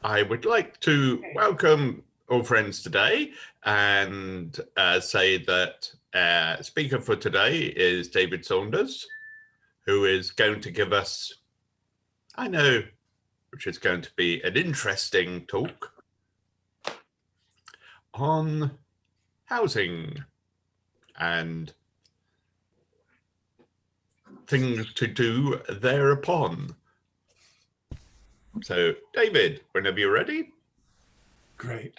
I would like to welcome all friends today and say that speaker for today is David Saunders, who is going to give us, I know, which is going to be an interesting talk on housing and things to do thereupon. So, David, whenever you're ready. Great.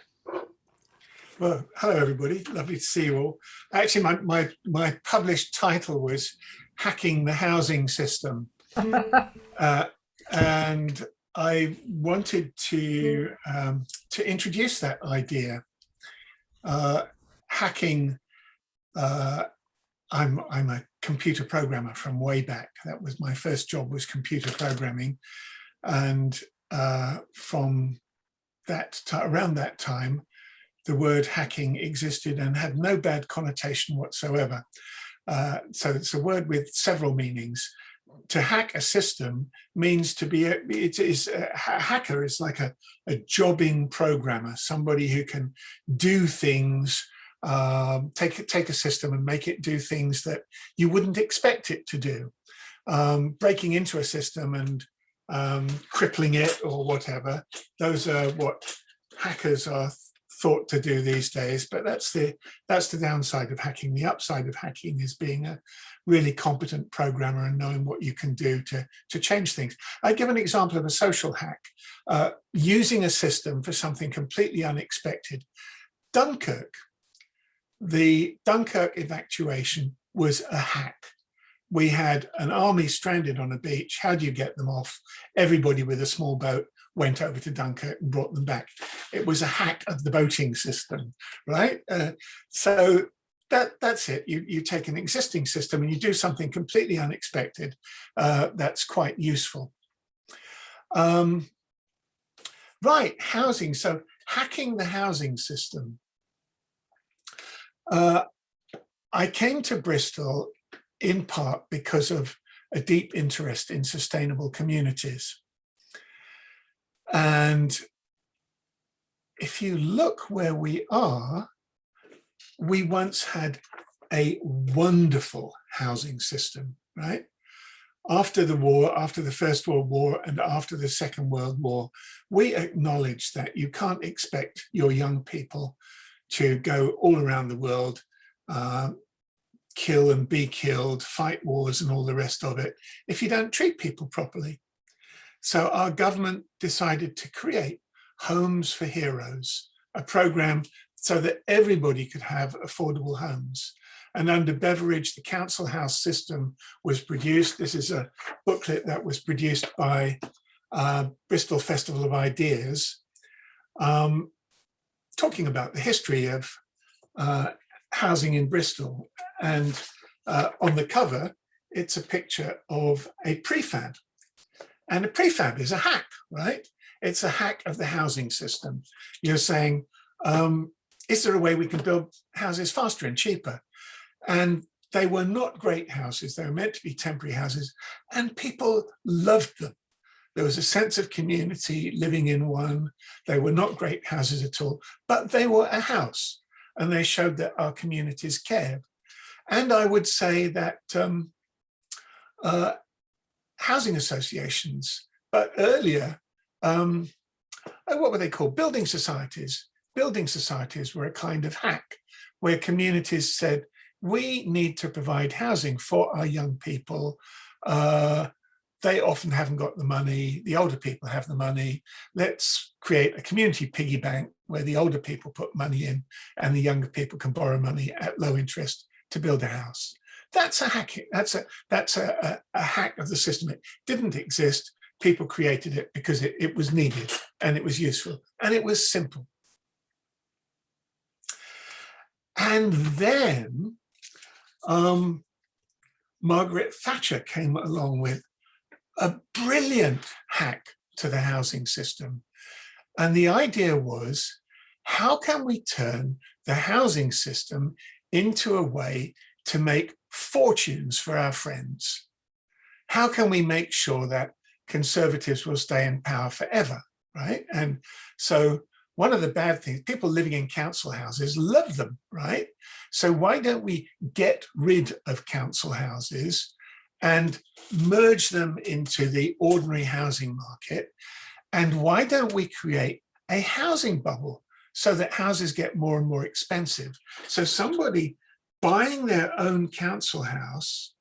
Well, hello, everybody. Lovely to see you all. Actually, my published title was Hacking the Housing System. And I wanted to introduce that idea. Hacking, I'm a computer programmer from way back. That was my first job, was computer programming. And from that around that time, the word hacking existed and had no bad connotation whatsoever. So it's a word with several meanings. To hack a system means to be, a hacker is like a jobbing programmer, somebody who can do things, take a system and make it do things that you wouldn't expect it to do. Breaking into a system and crippling it or whatever, those are what hackers are thought to do these days, but that's the downside of hacking. The upside of hacking is being a really competent programmer and knowing what you can do to change things. I give an example of a social hack, using a system for something completely unexpected. Dunkirk, the Dunkirk evacuation was a hack. We had an army stranded on a beach. How do you get them off? Everybody with a small boat went over to Dunkirk and brought them back. It was a hack of the boating system, right? So that's it. You take an existing system and you do something completely unexpected. That's quite useful. Right, housing. So hacking the housing system. I came to Bristol in part because of a deep interest in sustainable communities. And if you look where we are, we once had a wonderful housing system, right? After the war, after the First World War and after the Second World War, we acknowledged that you can't expect your young people to go all around the world, kill and be killed, fight wars and all the rest of it, if you don't treat people properly. So our government decided to create Homes for Heroes, a program so that everybody could have affordable homes. And under Beveridge, the council house system was produced. This is a booklet that was produced by Bristol Festival of Ideas, talking about the history of housing in Bristol. And on the cover, it's a picture of a prefab. And a prefab is a hack, right? It's a hack of the housing system. You're saying, is there a way we can build houses faster and cheaper? And they were not great houses. They were meant to be temporary houses, and people loved them. There was a sense of community living in one. They were not great houses at all, but they were a house, and they showed that our communities cared. And I would say that housing associations, but earlier, what were they called? Building societies. Building societies were a kind of hack where communities said, we need to provide housing for our young people. They often haven't got the money. The older people have the money. Let's create a community piggy bank where the older people put money in and the younger people can borrow money at low interest to build a house. That's a hack. That's a hack of the system. It didn't exist. People created it because it was needed and it was useful and it was simple. And then Margaret Thatcher came along with a brilliant hack to the housing system. And the idea was, how can we turn the housing system into a way to make fortunes for our friends? How can we make sure that Conservatives will stay in power forever? right? And so one of the bad things, people living in council houses love them, right? So why don't we get rid of council houses and merge them into the ordinary housing market? And why don't we create a housing bubble so that houses get more and more expensive? So somebody buying their own council house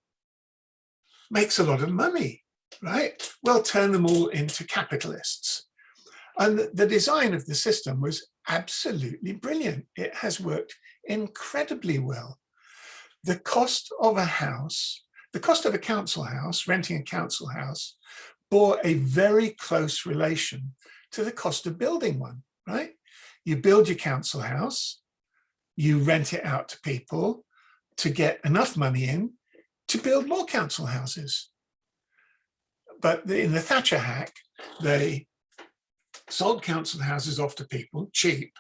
makes a lot of money, right? We'll turn them all into capitalists. And the design of the system was absolutely brilliant. It has worked incredibly well. The cost of a house, the cost of a council house, renting a council house, bore a very close relation to the cost of building one, right? You build your council house, you rent it out to people to get enough money in to build more council houses. But in the Thatcher hack, they sold council houses off to people cheap.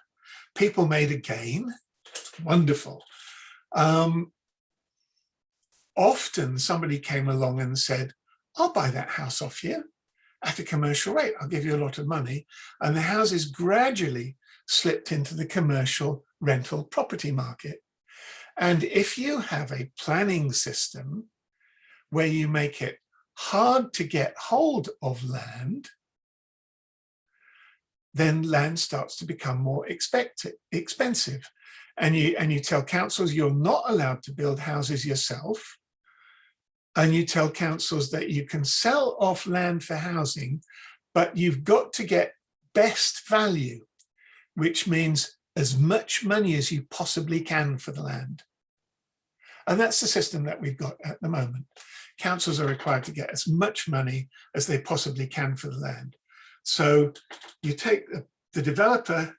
People made a gain. Wonderful. Often somebody came along and said, I'll buy that house off you at a commercial rate. I'll give you a lot of money. And the houses gradually slipped into the commercial rental property market. And if you have a planning system where you make it hard to get hold of land, then land starts to become more expensive. And you tell councils you're not allowed to build houses yourself. And you tell councils that you can sell off land for housing, but you've got to get best value, which means as much money as you possibly can for the land. And that's the system that we've got at the moment. Councils are required to get as much money as they possibly can for the land. So you take the developer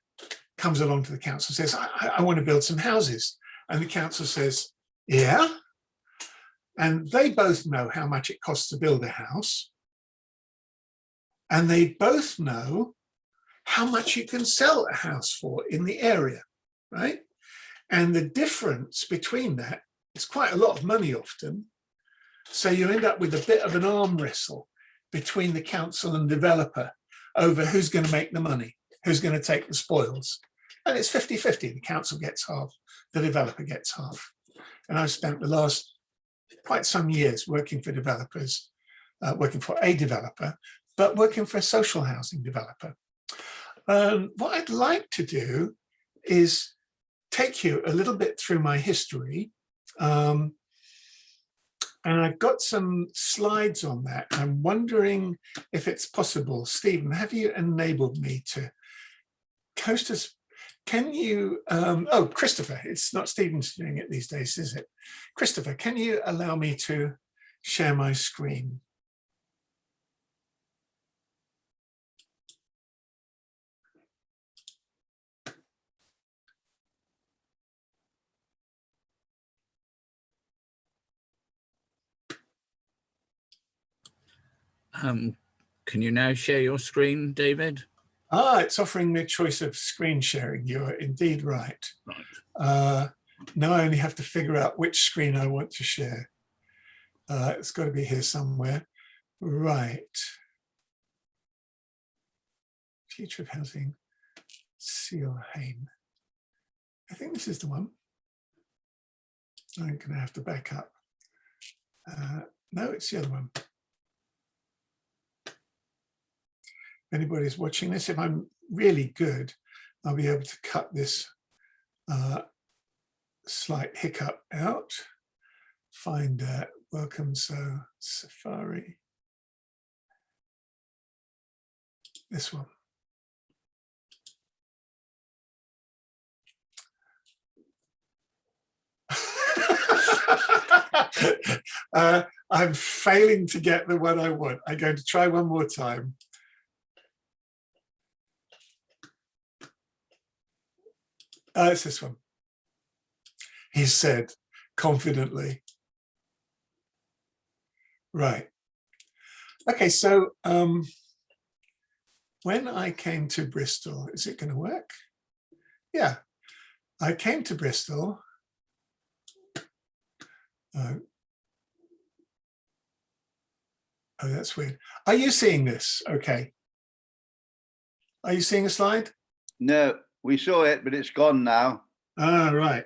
comes along to the council and says, I want to build some houses. And the council says, yeah. And they both know how much it costs to build a house. And they both know how much you can sell a house for in the area, right? And the difference between that is quite a lot of money often. So you end up with a bit of an arm wrestle between the council and developer over who's going to make the money, who's going to take the spoils. And it's 50-50. The council gets half, the developer gets half. And I've spent the last quite some years working for developers, working for a developer, but working for a social housing developer. What I'd like to do is take you a little bit through my history. And I've got some slides on that. I'm wondering if it's possible. Stephen, have you enabled me to host us? Can you, oh, Christopher, it's not Stephen's doing it these days, is it? Christopher, can you allow me to share my screen? Can you now share your screen, David? Ah, it's offering me a choice of screen sharing. You're indeed right. Right. Now I only have to figure out which screen I want to share. It's got to be here somewhere. Right. Future of Housing, Seal Hain. I think this is the one. I'm going to have to back up. No, it's the other one. If anybody's watching this, if I'm really good, I'll be able to cut this slight hiccup out. Find welcome, so Safari. This one. I'm failing to get the one I want. I'm going to try one more time. It's this one. He said confidently. Right. Okay, so when I came to Bristol, is it going to work? Yeah, I came to Bristol. Oh, that's weird. Are you seeing this? Okay. Are you seeing a slide? No, we saw it, but it's gone now. Ah, right.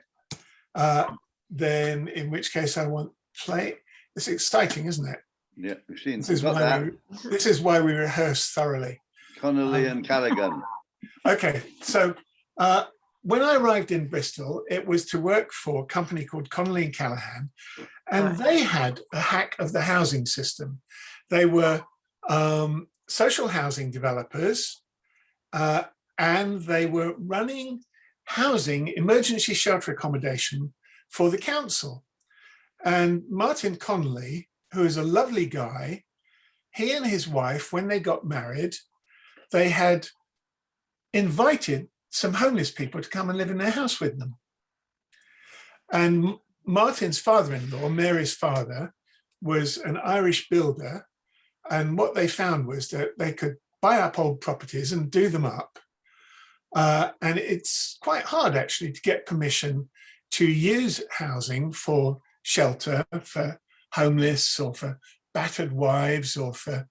Then in which case I won't play. It's exciting, isn't it? Yeah, we've seen. This is Got why that. this is why we rehearse thoroughly. Connolly and Callaghan. Okay, so when I arrived in Bristol, it was to work for a company called Connolly and Callaghan, and they had a hack of the housing system. They were social housing developers, and they were running housing, emergency shelter accommodation for the council. And Martin Connolly, who is a lovely guy, he and his wife, when they got married, they had invited some homeless people to come and live in their house with them. And Martin's father-in-law, Mary's father, was an Irish builder. And what they found was that they could buy up old properties and do them up. And it's quite hard actually to get permission to use housing for shelter for homeless or for battered wives or for,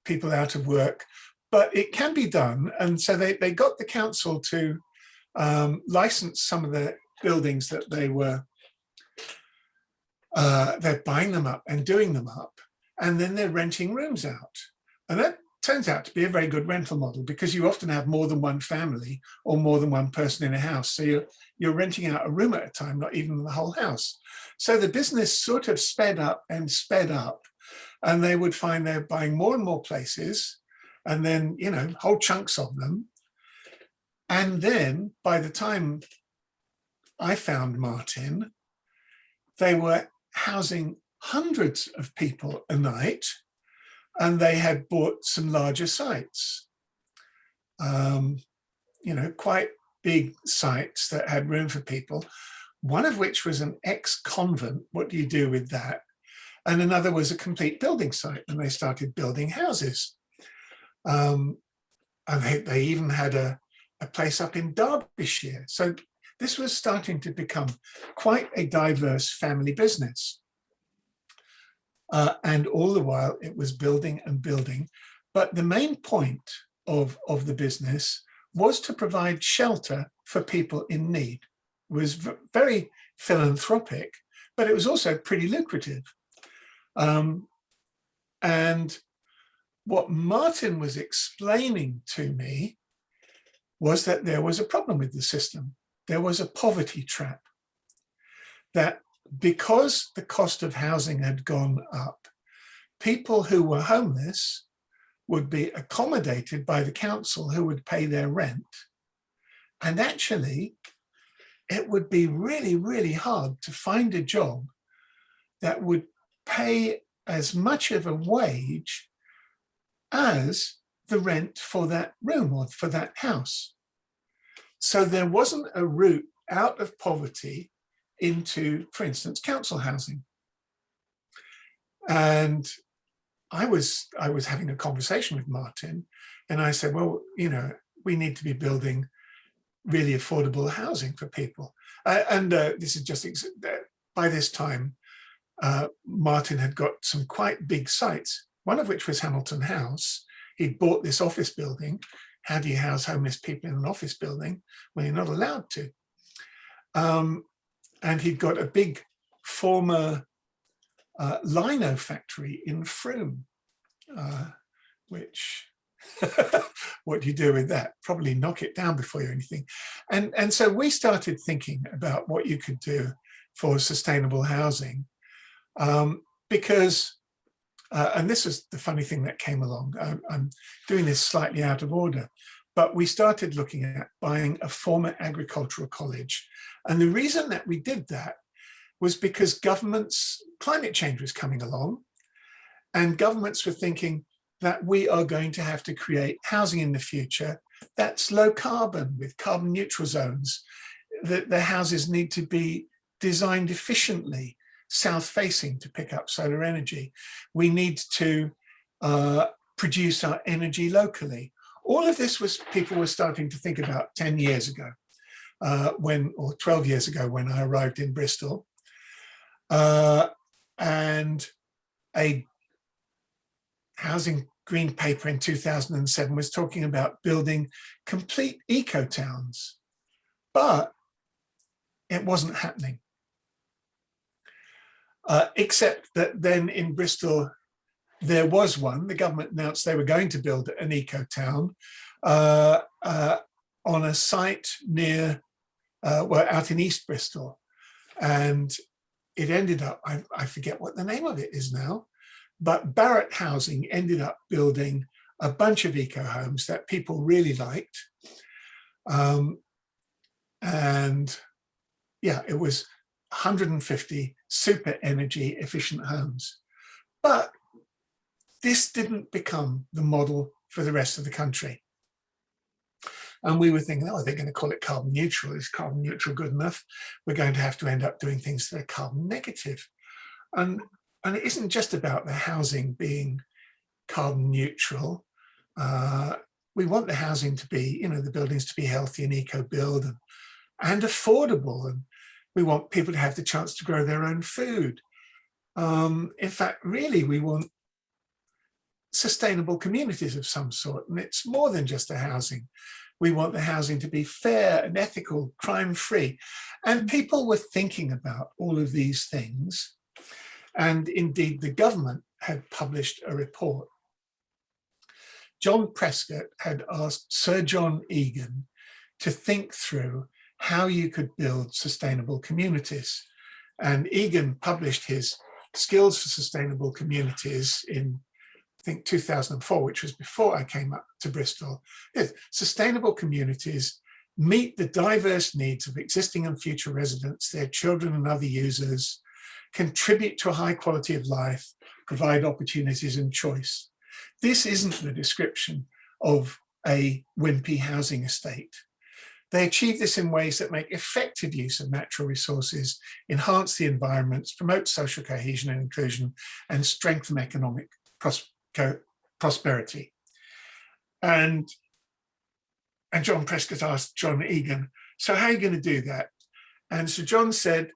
people out of work. But it can be done. And so they got the council to license some of the buildings that they're buying them up and doing them up. And then they're renting rooms out. And that turns out to be a very good rental model because you often have more than one family or more than one person in a house. So you're renting out a room at a time, not even the whole house. So the business sort of sped up, and they would find they're buying more and more places, and then, whole chunks of them. And then by the time I found Martin, they were housing hundreds of people a night, and they had bought some larger sites, quite big sites that had room for people, one of which was an ex-convent. What do you do with that? And another was a complete building site, and they started building houses. And they even had a place up in Derbyshire. So this was starting to become quite a diverse family business. And all the while it was building and building. But the main point of the business was to provide shelter for people in need. It was very philanthropic, but it was also pretty lucrative. And what Martin was explaining to me was that there was a problem with the system. There was a poverty trap, that because the cost of housing had gone up, people who were homeless would be accommodated by the council who would pay their rent. And actually, it would be really, really hard to find a job that would pay as much of a wage as the rent for that room or for that house. So there wasn't a route out of poverty into, for instance, council housing. And I was having a conversation with Martin, and I said, well, we need to be building really affordable housing for people. This is just, by this time, Martin had got some quite big sites, one of which was Hamilton House. He'd bought this office building. How do you house homeless people in an office building? Well, you're not allowed to. And he'd got a big former lino factory in Frome, which, what do you do with that? Probably knock it down before you anything. And so we started thinking about what you could do for sustainable housing, because, and this is the funny thing that came along. I'm doing this slightly out of order, but we started looking at buying a former agricultural college. And the reason that we did that was because climate change was coming along, and governments were thinking that we are going to have to create housing in the future that's low carbon, with carbon neutral zones, that the houses need to be designed efficiently, south facing to pick up solar energy. We need to produce our energy locally. All of this was, people were starting to think about 10 years ago, or 12 years ago when I arrived in Bristol. And a housing green paper in 2007 was talking about building complete eco-towns, but it wasn't happening. Except that then in Bristol, there was one. The government announced they were going to build an eco-town on a site near, well, out in East Bristol. And it ended up, I forget what the name of it is now, but Barratt Housing ended up building a bunch of eco homes that people really liked. And yeah, it was 150 super energy efficient homes. But this didn't become the model for the rest of the country. And we were thinking, oh, they're going to call it carbon neutral. Is carbon neutral good enough? We're going to have to end up doing things that are carbon negative. And it isn't just about the housing being carbon neutral. We want the housing to be, you know, the buildings to be healthy and eco-build and affordable. And we want people to have the chance to grow their own food. In fact, really, we want sustainable communities of some sort. And it's more than just the housing. We want the housing to be fair and ethical, crime-free. And people were thinking about all of these things. And indeed, the government had published a report. John Prescott had asked Sir John Egan to think through how you could build sustainable communities. And Egan published his Skills for Sustainable Communities in, I think, 2004, which was before I came up to Bristol. Sustainable communities meet the diverse needs of existing and future residents, their children and other users, contribute to a high quality of life, provide opportunities and choice. This isn't the description of a wimpy housing estate. They achieve this in ways that make effective use of natural resources, enhance the environments, promote social cohesion and inclusion, and strengthen economic prosperity. And John Prescott asked John Egan, so how are you going to do that? And so John said,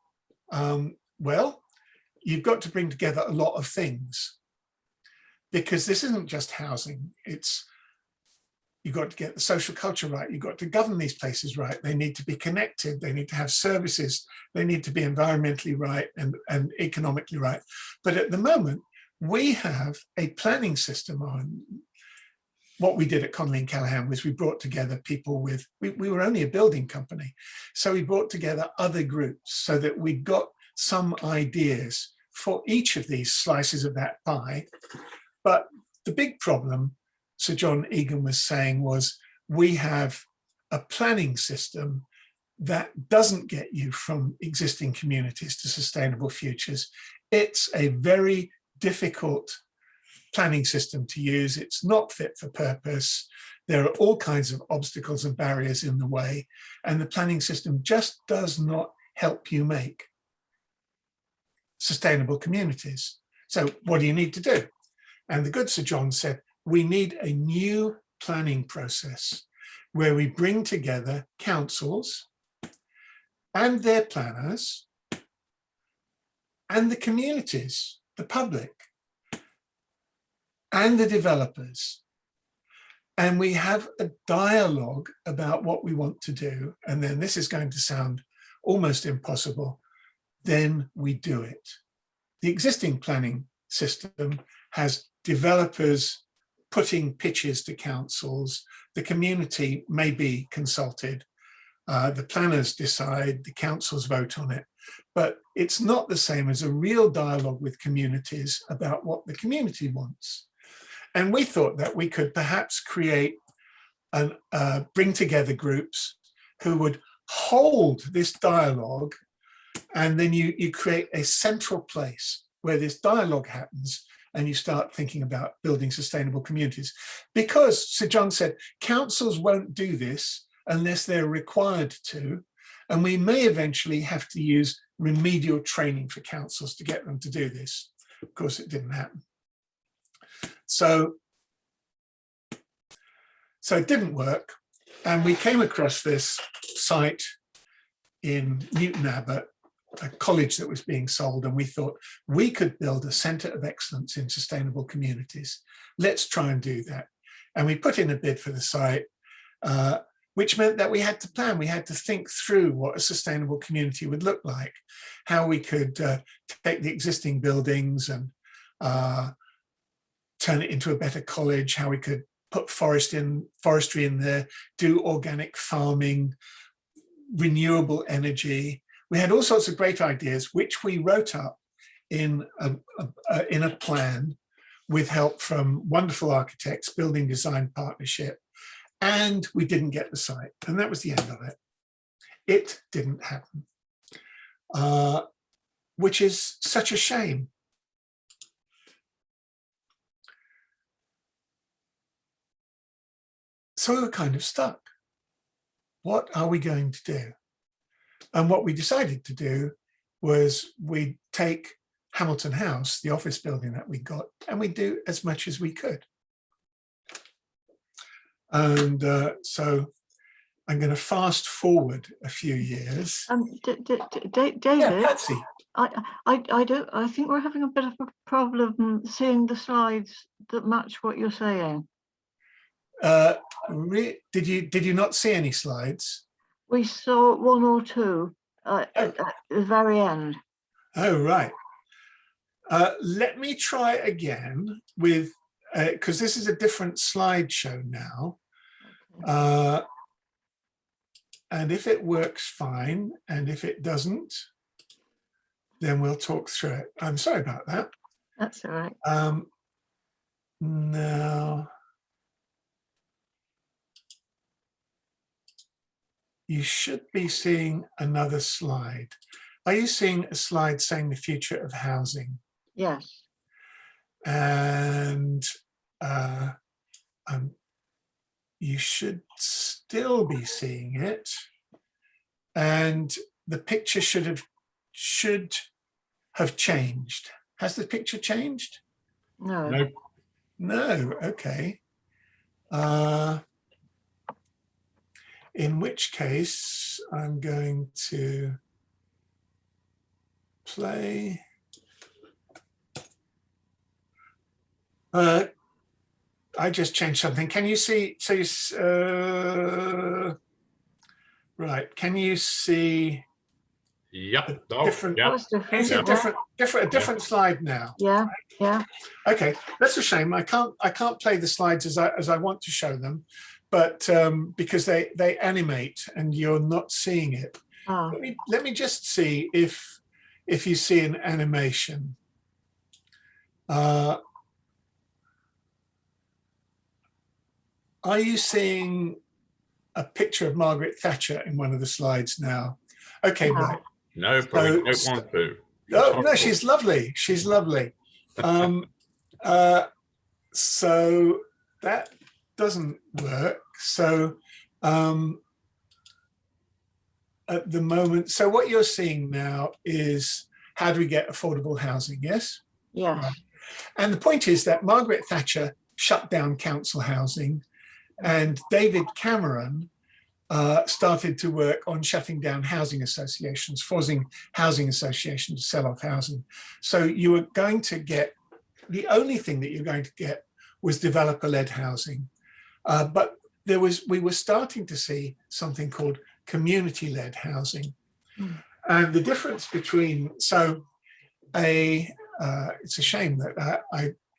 well, you've got to bring together a lot of things, because this isn't just housing. It's, you've got to get the social culture right. You've got to govern these places right. They need to be connected. They need to have services. They need to be environmentally right and economically right. But at the moment, we have a planning system on. What we did at Connolly and Callaghan was we brought together people with, we were only a building company. So we brought together other groups so that we got some ideas for each of these slices of that pie. But the big problem, Sir John Egan was saying, was we have a planning system that doesn't get you from existing communities to sustainable futures. It's a very difficult planning system to use. It's not fit for purpose. There are all kinds of obstacles and barriers in the way, and the planning system just does not help you make sustainable communities. So what do you need to do? And the good Sir John said, we need a new planning process where we bring together councils and their planners and the communities, the public, and the developers. And we have a dialogue about what we want to do. And then this is going to sound almost impossible. Then we do it. The existing planning system has developers putting pitches to councils. The community may be consulted. The planners decide, the councils vote on it. But it's not the same as a real dialogue with communities about what the community wants. And we thought that we could perhaps create and bring together groups who would hold this dialogue, and then you create a central place where this dialogue happens and you start thinking about building sustainable communities. Because Sir John said, councils won't do this unless they're required to, and we may eventually have to use remedial training for councils to get them to do this. Of course, it didn't happen. So it didn't work. And we came across this site in Newton Abbot a college that was being sold, and we thought we could build a centre of excellence in sustainable communities. Let's try and do that. And we put in a bid for the site, which meant that we had to plan. We had to think through what a sustainable community would look like, how we could take the existing buildings and turn it into a better college, how we could put forestry in there, do organic farming, renewable energy. We had all sorts of great ideas, which we wrote up in a plan with help from wonderful architects, Building Design Partnership, and we didn't get the site, and that was the end of it. It didn't happen, which is such a shame. So we were kind of stuck. What are we going to do? And what we decided to do was we'd take Hamilton House, the office building that we got, and we'd do as much as we could. And so I'm going to fast forward a few years. David, Yeah, Patsy. I think we're having a bit of a problem seeing the slides that match what you're saying. Did you not see any slides? We saw one or two at the very end. Oh, right. Let me try again with, because this is a different slideshow now. And if it works, fine. And if it doesn't, then we'll talk through it. I'm sorry about that. That's all right. Now, you should be seeing another slide. Are you seeing a slide saying the future of housing? Yes. And you should still be seeing it. And the picture should have changed. Has the picture changed? No. No. No, okay. In which case, I'm going to play. I just changed something. Can you see? So you, right? Can you see? Yep. Oh, Different. yep. That's different. It's a Yeah. different slide now. Yeah. Yeah. Okay, that's a shame. I can't play the slides as I want to show them, but because they animate and you're not seeing it. Ah. Let me just see if you see an animation. Are you seeing a picture of Margaret Thatcher in one of the slides now? Okay, No. right. No, probably don't So- want to. Oh no, she's lovely. She's lovely. So that doesn't work. So at the moment, so what you're seeing now is how do we get affordable housing? Yes. Yes. Right. And the point is that Margaret Thatcher shut down council housing, and David Cameron started to work on shutting down housing associations, forcing housing associations to sell off housing. So you were going to get, the only thing that you're going to get was developer-led housing. But we were starting to see something called community-led housing. Mm. And the difference between, so it's a shame that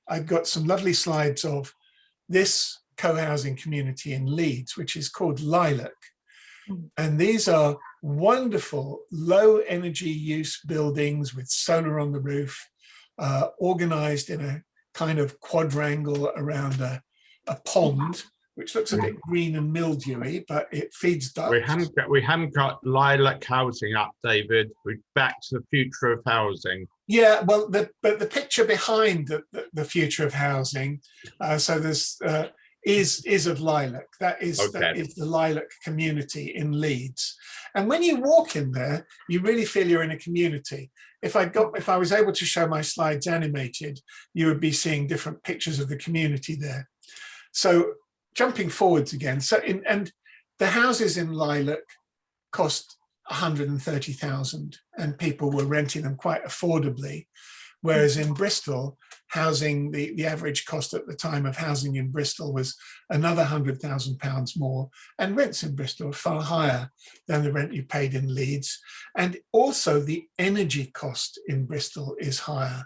I got some lovely slides of this co-housing community in Leeds, which is called Lilac. Mm. And these are wonderful low energy use buildings with solar on the roof, organized in a kind of quadrangle around a pond, which looks a bit green and mildewy, but it feeds ducks. We haven't got lilac housing up, David. We're back to the future of housing. Yeah, well, but the picture behind the future of housing, so there's is of Lilac. That is the Lilac community in Leeds. And when you walk in there, you really feel you're in a community. If I was able to show my slides animated, you would be seeing different pictures of the community there. So jumping forwards again, and the houses in Lilac cost 130,000, and people were renting them quite affordably. Whereas in Bristol, housing, the average cost at the time of housing in Bristol was another £100,000 more, and rents in Bristol are far higher than the rent you paid in Leeds. And also the energy cost in Bristol is higher.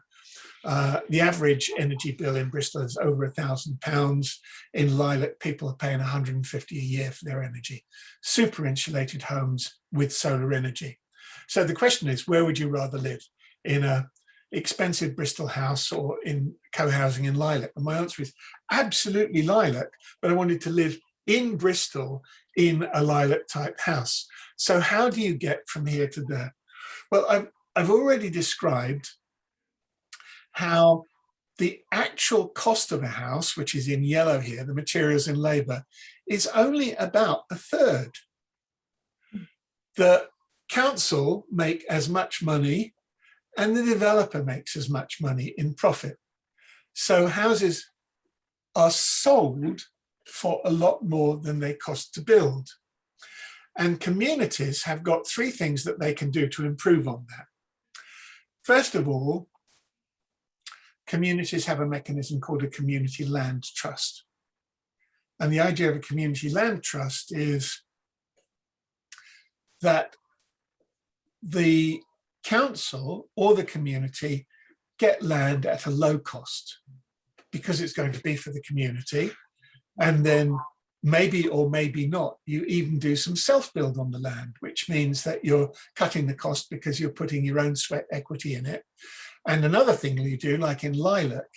The average energy bill in Bristol is over £1,000. In Lilac, people are paying 150 a year for their energy. Super insulated homes with solar energy. So the question is, where would you rather live? In a expensive Bristol house or in co-housing in Lilac? And my answer is absolutely Lilac, but I wanted to live in Bristol in a Lilac type house. So how do you get from here to there? Well, I've already described how the actual cost of a house, which is in yellow here, the materials and labor, is only about a third. The council make as much money and the developer makes as much money in profit. So houses are sold for a lot more than they cost to build. And communities have got three things that they can do to improve on that. First of all, communities have a mechanism called a community land trust. And the idea of a community land trust is that the council or the community get land at a low cost because it's going to be for the community. And then maybe or maybe not, you even do some self-build on the land, which means that you're cutting the cost because you're putting your own sweat equity in it. And another thing you do, like in Lilac,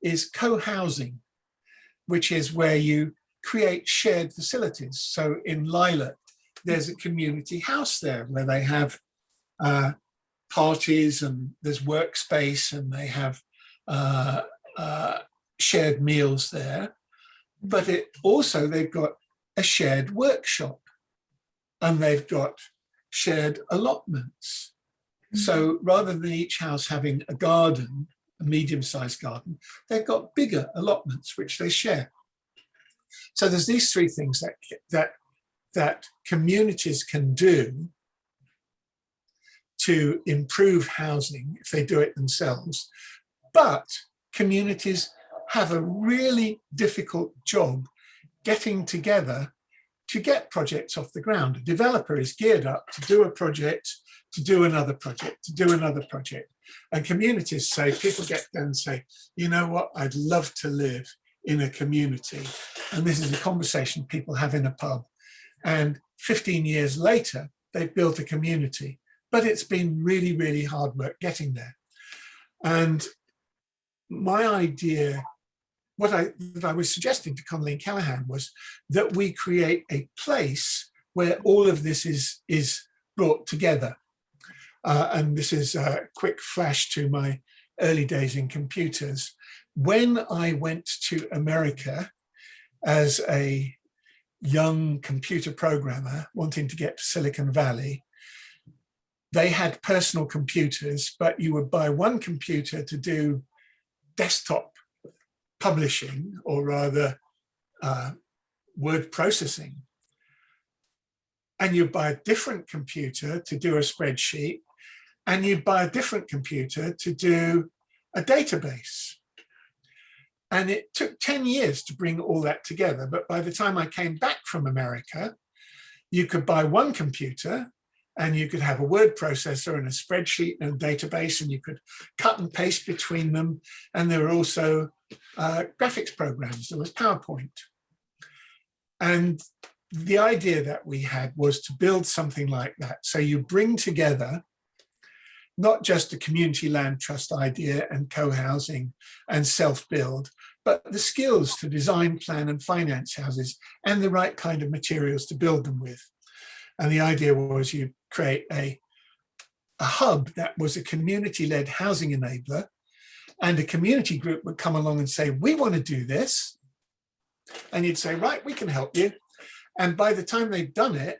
is co-housing, which is where you create shared facilities. So in Lilac, there's a community house there where they have parties and there's workspace and they have shared meals there. But it also, they've got a shared workshop and they've got shared allotments. So rather than each house having a garden, a medium-sized garden, they've got bigger allotments which they share. So there's these three things that communities can do to improve housing if they do it themselves. But communities have a really difficult job getting together to get projects off the ground. A developer is geared up to do a project, to do another project, to do another project. And communities say, people get there and say, you know what, I'd love to live in a community. And this is a conversation people have in a pub. And 15 years later, they've built a community. But it's been really, really hard work getting there. And my idea, what I was suggesting to Connolly and Callaghan was that we create a place where all of this is brought together. And this is a quick flash to my early days in computers. When I went to America as a young computer programmer wanting to get to Silicon Valley, they had personal computers, but you would buy one computer to do desktop publishing, or rather word processing. And you buy a different computer to do a spreadsheet, and you buy a different computer to do a database. And it took 10 years to bring all that together. But by the time I came back from America, you could buy one computer and you could have a word processor and a spreadsheet and a database, and you could cut and paste between them. And there were also graphics programs. There was PowerPoint. And the idea that we had was to build something like that. So you bring together not just the community land trust idea and co-housing and self-build, but the skills to design, plan and finance houses and the right kind of materials to build them with. And the idea was you create a hub that was a community-led housing enabler, and a community group would come along and say, we want to do this. And you'd say, right, we can help you. And by the time they've done it,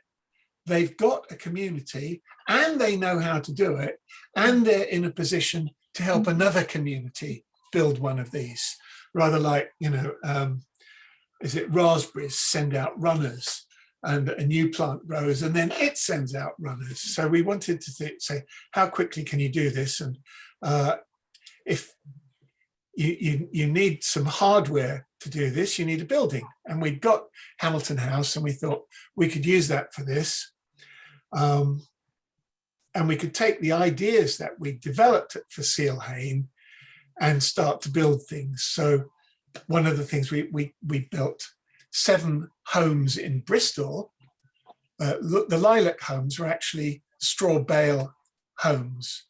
they've got a community and they know how to do it. And they're in a position to help another community build one of these. Rather like, is it raspberries send out runners? and a new plant grows, and then it sends out runners. So we wanted to say, how quickly can you do this? And if you need some hardware to do this, you need a building. And we'd got Hamilton House, and we thought we could use that for this. And we could take the ideas that we developed for Sealhane and start to build things. So one of the things we built 7 homes in Bristol. The lilac homes were actually straw bale homes.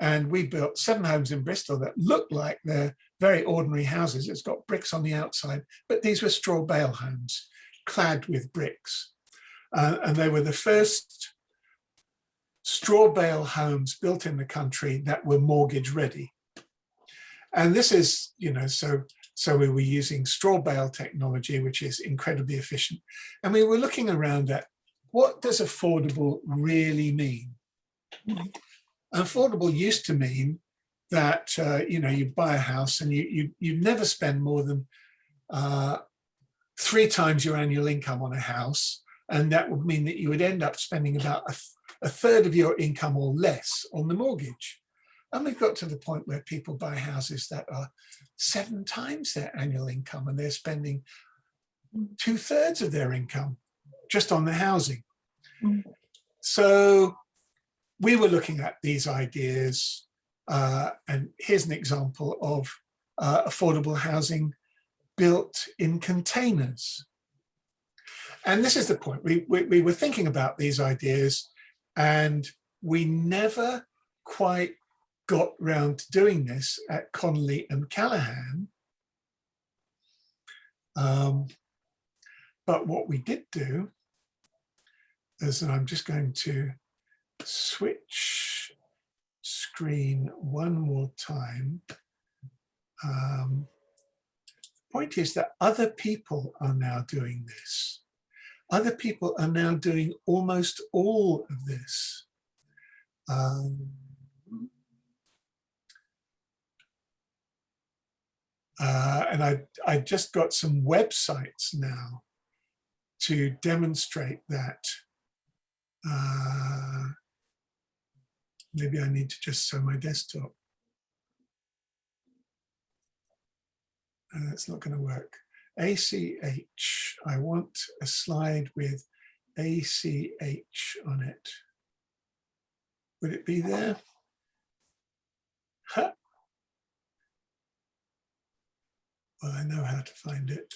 And we built 7 homes in Bristol that looked like they're very ordinary houses. It's got bricks on the outside, but these were straw bale homes clad with bricks. And they were the first straw bale homes built in the country that were mortgage ready. And this is, so we were using straw bale technology, which is incredibly efficient. And we were looking around at, what does affordable really mean? Affordable used to mean that, you buy a house and you never spend more than 3 times your annual income on a house. And that would mean that you would end up spending about a third of your income or less on the mortgage. And we've got to the point where people buy houses that are 7 times their annual income, and they're spending 2/3 of their income just on the housing. So we were looking at these ideas, and here's an example of affordable housing built in containers. And this is the point. We were thinking about these ideas, and we never quite got round to doing this at Connolly and Callaghan. But what we did do is, and I'm just going to switch screen one more time. The point is that other people are now doing this. Other people are now doing almost all of this. And I just got some websites now to demonstrate that. Maybe I need to just show my desktop. That's not going to work. ACH, I want a slide with ACH on it. Would it be there? Huh. Well, I know how to find it.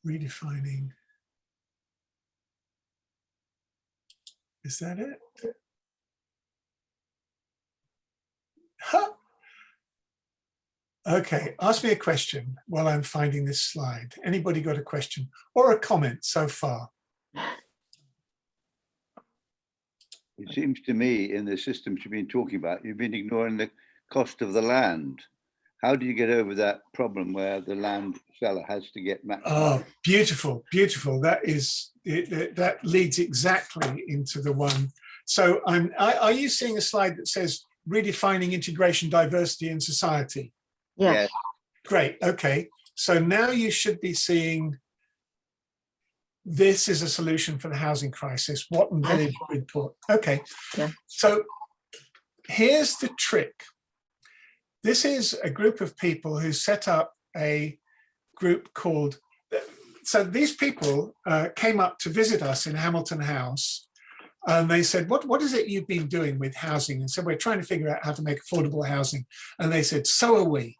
Redefining. Is that it? Huh. Okay, ask me a question while I'm finding this slide. Anybody got a question or a comment so far? It seems to me in the systems you've been talking about, you've been ignoring the cost of the land. How do you get over that problem where the land seller has to get maximum? Oh, beautiful, beautiful. That is, that leads exactly into the one. So are you seeing a slide that says redefining integration, diversity in society? Yes. Great, okay. So now you should be seeing this is a solution for the housing crisis, Watton Village report. Okay, Yeah. So here's the trick. This is a group of people who set up a group called, so these people came up to visit us in Hamilton House, and they said, what is it you've been doing with housing? And so we're trying to figure out how to make affordable housing. And they said, so are we.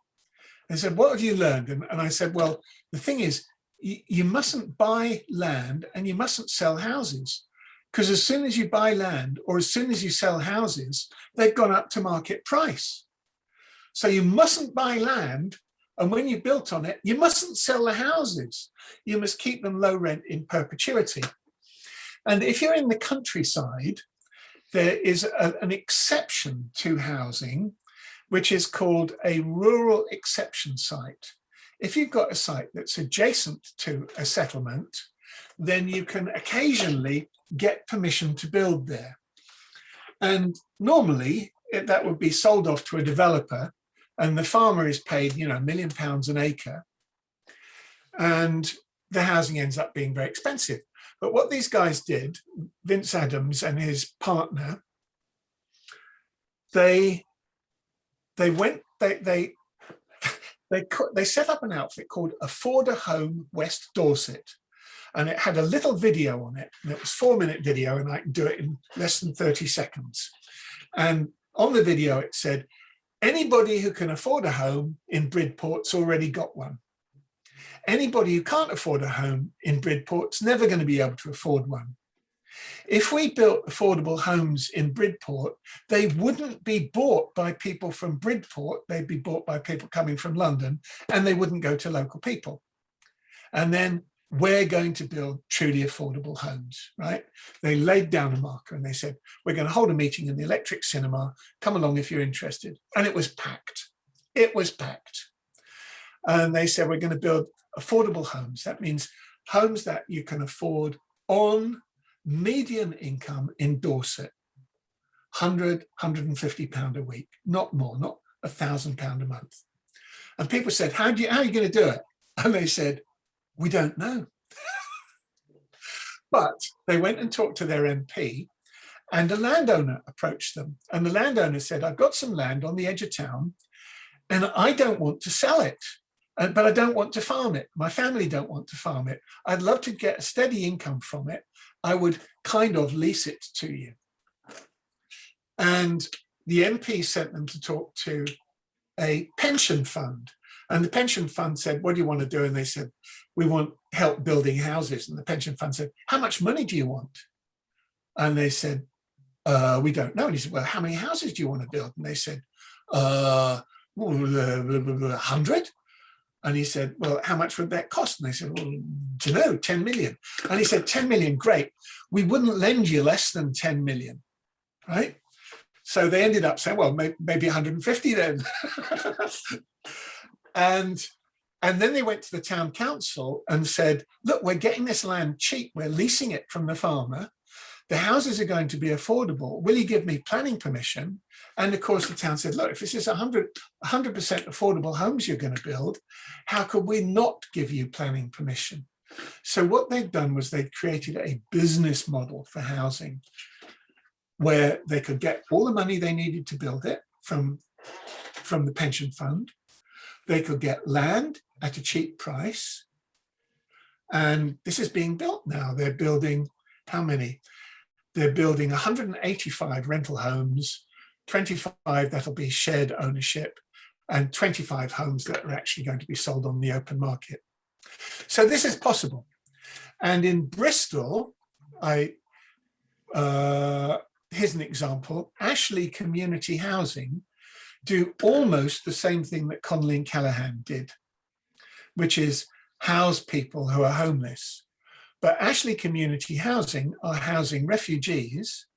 They said, what have you learned? And I said, well, the thing is, you mustn't buy land and you mustn't sell houses, because as soon as you buy land or as soon as you sell houses, they've gone up to market price. So you mustn't buy land, and when you built on it, you mustn't sell the houses. You must keep them low rent in perpetuity. And if you're in the countryside, there is an exception to housing, which is called a rural exception site. If you've got a site that's adjacent to a settlement, then you can occasionally get permission to build there. And normally that would be sold off to a developer, and the farmer is paid, you know, £1 million an acre, and the housing ends up being very expensive. But what these guys did, Vince Adams and his partner, they set up an outfit called Afford a Home West Dorset, and it had a little video on it, and it was a 4-minute video, and I can do it in less than 30 seconds. And on the video it said, anybody who can afford a home in Bridport's already got one. Anybody who can't afford a home in Bridport's never going to be able to afford one. If we built affordable homes in Bridport, they wouldn't be bought by people from Bridport, they'd be bought by people coming from London, and they wouldn't go to local people. And then we're going to build truly affordable homes, right? They laid down a marker and they said, we're going to hold a meeting in the Electric Cinema, come along if you're interested. And it was packed. It was packed. And they said, we're going to build affordable homes. That means homes that you can afford on median income in Dorset, £100, £150 a week, not more, not £1,000 a month. And people said, how are you going to do it? And they said, we don't know. But they went and talked to their MP, and a landowner approached them. And the landowner said, I've got some land on the edge of town, and I don't want to sell it, but I don't want to farm it. My family don't want to farm it. I'd love to get a steady income from it. I would kind of lease it to you. And the MP sent them to talk to a pension fund. And the pension fund said, what do you want to do? And they said, we want help building houses. And the pension fund said, how much money do you want? And they said, we don't know. And he said, well, how many houses do you want to build? And they said, 100. And he said, well, how much would that cost? And they said, well, do you know, 10 million. And he said, 10 million, great. We wouldn't lend you less than 10 million, right? So they ended up saying, well, maybe 150 then. And then they went to the town council and said, look, we're getting this land cheap. We're leasing it from the farmer. The houses are going to be affordable. Will you give me planning permission? And of course, the town said, look, if this is 100% affordable homes you're going to build, how could we not give you planning permission? So what they'd done was they'd created a business model for housing where they could get all the money they needed to build it from the pension fund. They could get land at a cheap price. And this is being built now. They're building, how many? They're building 185 rental homes, 25 that'll be shared ownership, and 25 homes that are actually going to be sold on the open market. So this is possible. And in Bristol, here's an example. Ashley Community Housing do almost the same thing that Connolly and Callaghan did, which is house people who are homeless. But Ashley Community Housing are housing refugees,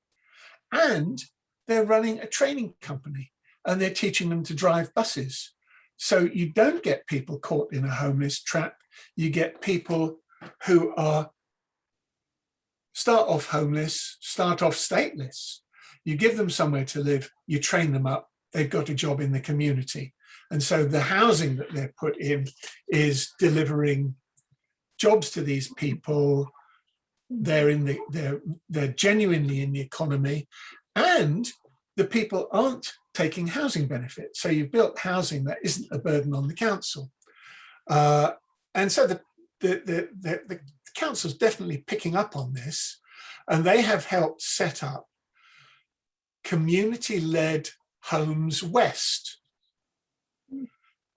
and they're running a training company, and they're teaching them to drive buses. So you don't get people caught in a homeless trap. You get people who start off homeless, start off stateless. You give them somewhere to live, you train them up, they've got a job in the community. And so the housing that they're put in is delivering jobs to these people. They're genuinely in the economy, and the people aren't taking housing benefits. So you've built housing that isn't a burden on the council. And so the council's definitely picking up on this, and they have helped set up community-led Homes West,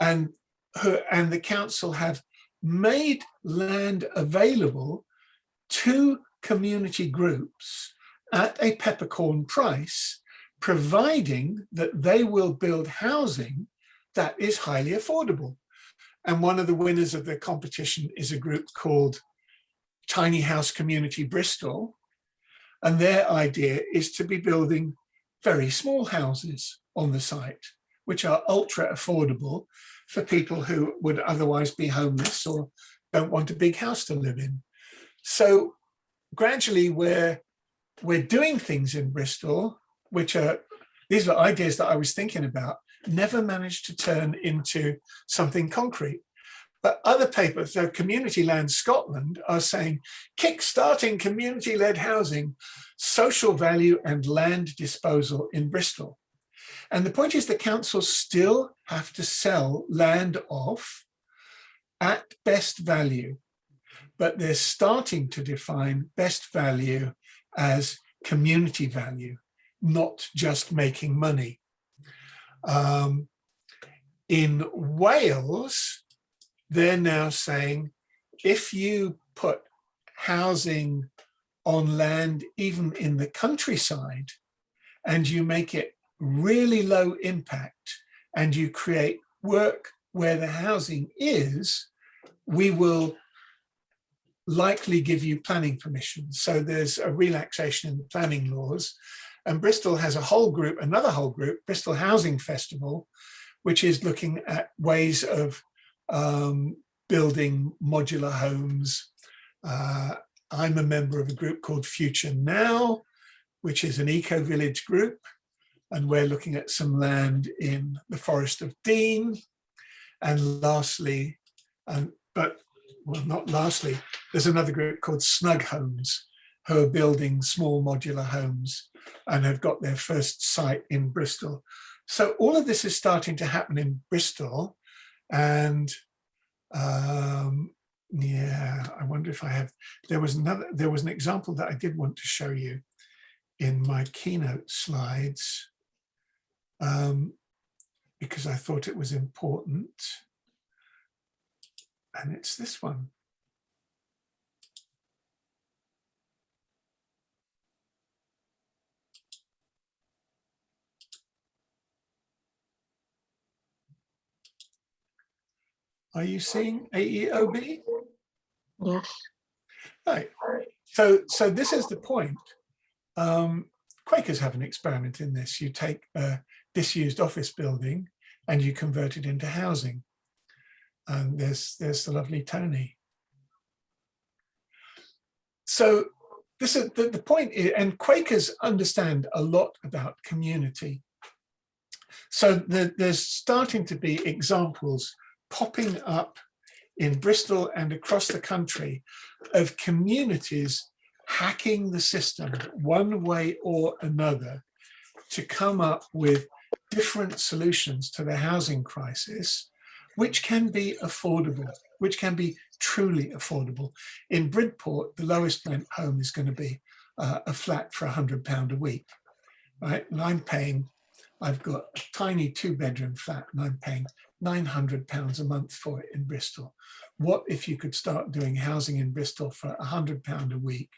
and the council have made land available to community groups at a peppercorn price, providing that they will build housing that is highly affordable. And one of the winners of the competition is a group called Tiny House Community Bristol, and their idea is to be building very small houses on the site, which are ultra affordable for people who would otherwise be homeless or don't want a big house to live in. So gradually we're doing things in Bristol which are these were ideas that I was thinking about, never managed to turn into something concrete. But other papers, so Community Land Scotland, are saying kick-starting community-led housing, social value and land disposal in Bristol. And the point is the councils still have to sell land off at best value, but they're starting to define best value as community value, not just making money. In Wales, they're now saying, if you put housing on land, even in the countryside, and you make it really low impact, and you create work where the housing is, we will likely give you planning permission. So there's a relaxation in the planning laws. And Bristol has a whole group, another whole group, Bristol Housing Festival, which is looking at ways of building modular homes. I'm a member of a group called Future Now, which is an eco-village group. And we're looking at some land in the Forest of Dean. And lastly, not lastly, there's another group called Snug Homes, who are building small modular homes and have got their first site in Bristol. So all of this is starting to happen in Bristol. And yeah, I wonder if I have, there was an example that I did want to show you in my keynote slides, because I thought it was important. And it's this one. Are you seeing AEOB? Yes. Right. So this is the point. Quakers have an experiment in this. You take a disused office building and you convert it into housing. And there's the lovely Tony. So this is the point, and Quakers understand a lot about community. So there's starting to be examples popping up in Bristol and across the country of communities hacking the system one way or another to come up with different solutions to the housing crisis, which can be affordable, which can be truly affordable. In Bridport, the lowest rent home is going to be a flat for £100 a week, right? And I've got a tiny 2-bedroom flat and I'm paying £900 a month for it in Bristol. What if you could start doing housing in Bristol for £100 a week